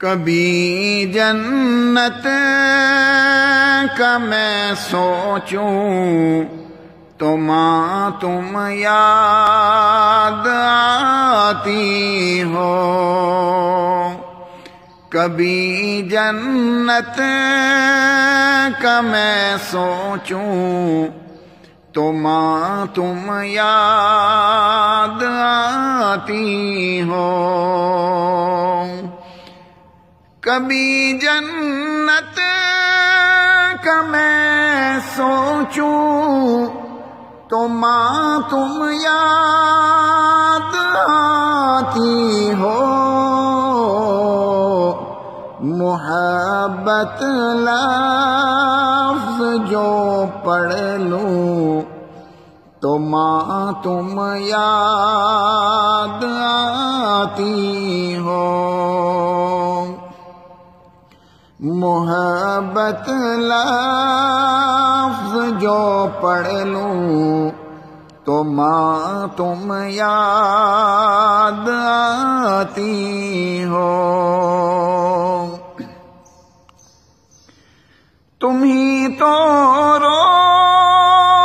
کبھی جنت کا میں سوچوں تو ماں تم یاد آتی ہو، کبھی جنت کا میں سوچوں تو ماں تم یاد آتی ہو، کبھی جنت کا میں سوچوں تو ماں تم یاد آتی ہو، محبت لفظ جو پڑھ لوں تو ماں تم یاد آتی ہو، محبت لفظ جو پڑھ لوں تو ماں تم یاد آتی ہو، تم ہی تو روکتی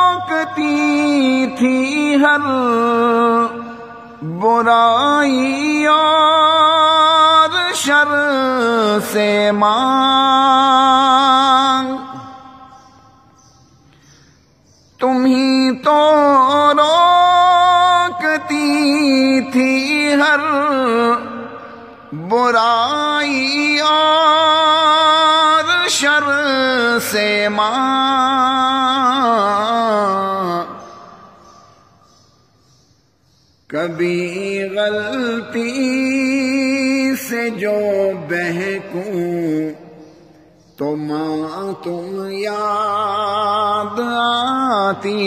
تھی ہر برائی اور شر سے ماں، تم ہی تو روکتی تھی ہر برائی اور شر سے ماں، کبھی غلطی سے جو بہکوں تو ماں تم یاد آتی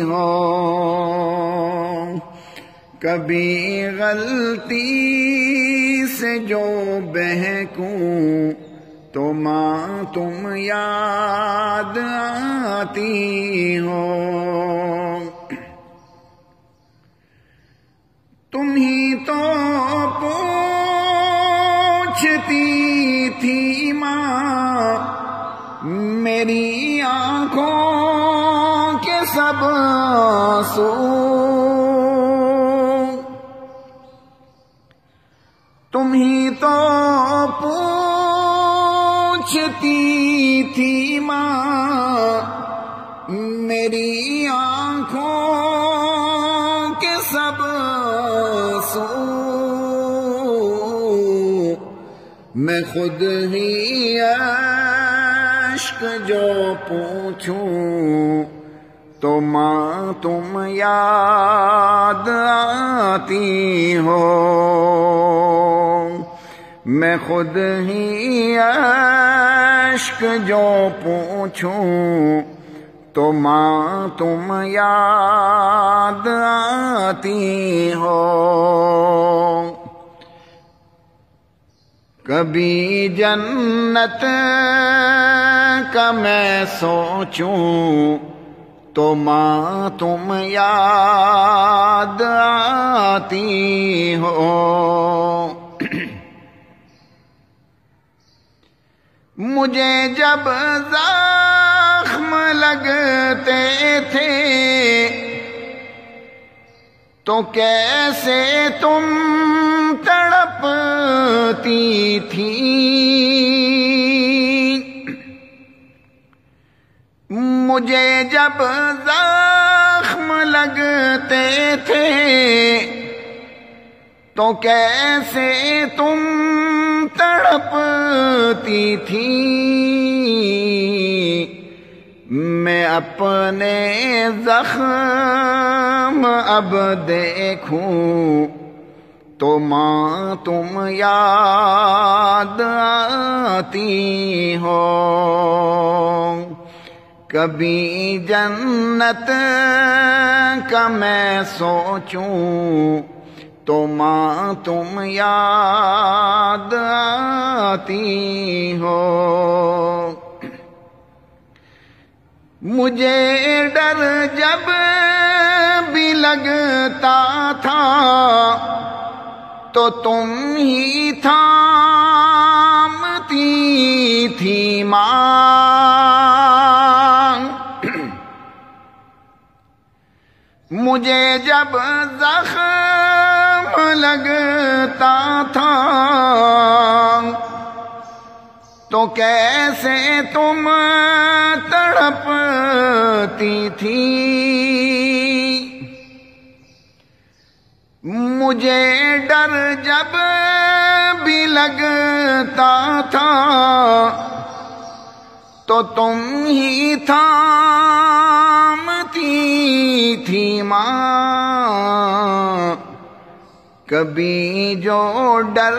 ہو، کبھی غلطی سے جو بہکوں تو ماں تم یاد آتی ہو، تم ہی تو پوچھتی تھی ماں میری آنکھوں کے سب آنسو، تم ہی تو پوچھتی تھی ماں میری آنکھوں کے سب آنسو، میں خود ہی اشک جو پوچھوں تو ماں تم یاد آتی ہو، میں خود ہی اشک جو پوچھوں تو ماں تم یاد آتی ہو، کبھی جنت کا میں سوچوں تو ماں تم یاد آتی ہو، مجھے جب زخم لگتے تھے تو کیسے تم تڑپتی تھی، مجھے جب زخم لگتے تھے تو کیسے تم تڑپتی تھی، میں اپنے زخم اب دیکھوں تو ماں تم یاد آتی ہو، کبھی جنت کا میں سوچوں تو ماں تم یاد آتی ہو، مجھے ڈر جب بھی لگتا تھا تو تم ہی تھا تھی ماں، مجھے جب زخم لگتا تھا تو کیسے تم تڑپتی تھی، مجھے ڈر جب بھی لگتا تھا تو تم ہی تھامتی تھی ماں، کبھی جو ڈر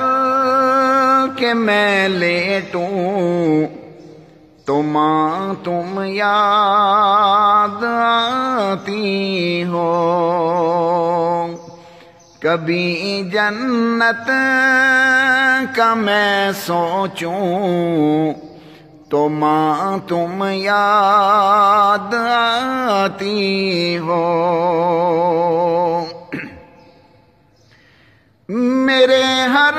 کہ میں لیٹوں تو ماں تم یاد آتی ہو، کبھی جنت کا میں سوچوں تو ماں تم یاد آتی ہو، میرے ہر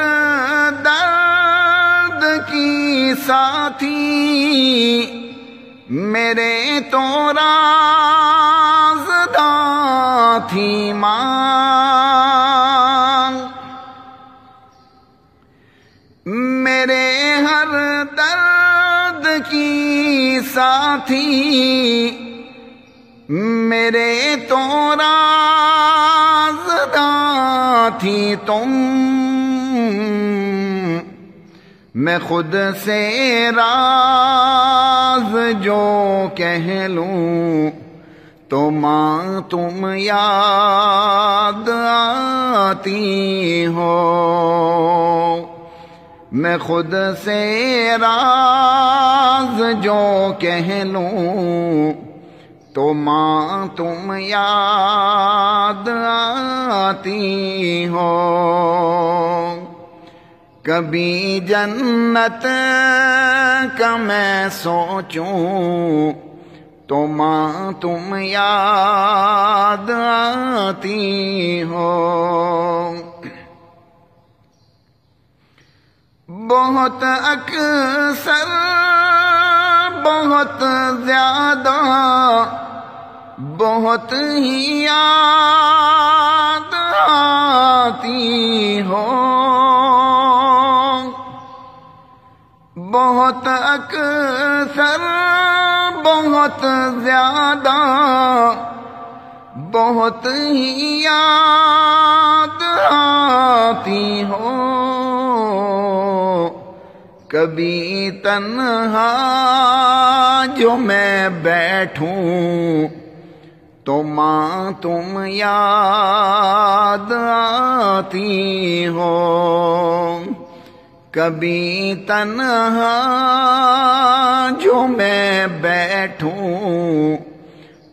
درد کی ساتھی، میرے تو رازداں تھی ماں، میرے ہر درد کی ساتھی، میرے تو رازداں تھی تم، میں خود سے راز جو کہہ لوں تو ماں تم یاد آتی ہو، میں خود سے راز جو کہہ لوں تو ماں تم یاد آتی ہو، کبھی جنت کا میں سوچوں تو ماں تم یاد آتی ہو، بہت اکثر بہت زیادہ بہت ہی یاد آتی ہو، بہت اکثر بہت زیادہ بہت ہی یاد آتی ہو، کبھی تنہا جو میں بیٹھوں تو ماں تم یاد آتی ہو، کبھی تنہا جو میں بیٹھوں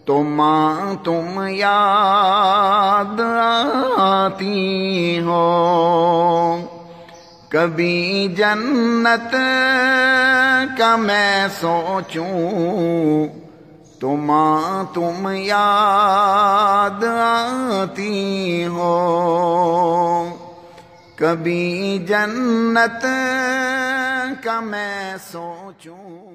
تو ماں تم یاد آتی ہو، کبھی جنت کا میں سوچوں تو ماں تم یاد آتی ہو، کبھی جنت کا میں سوچوں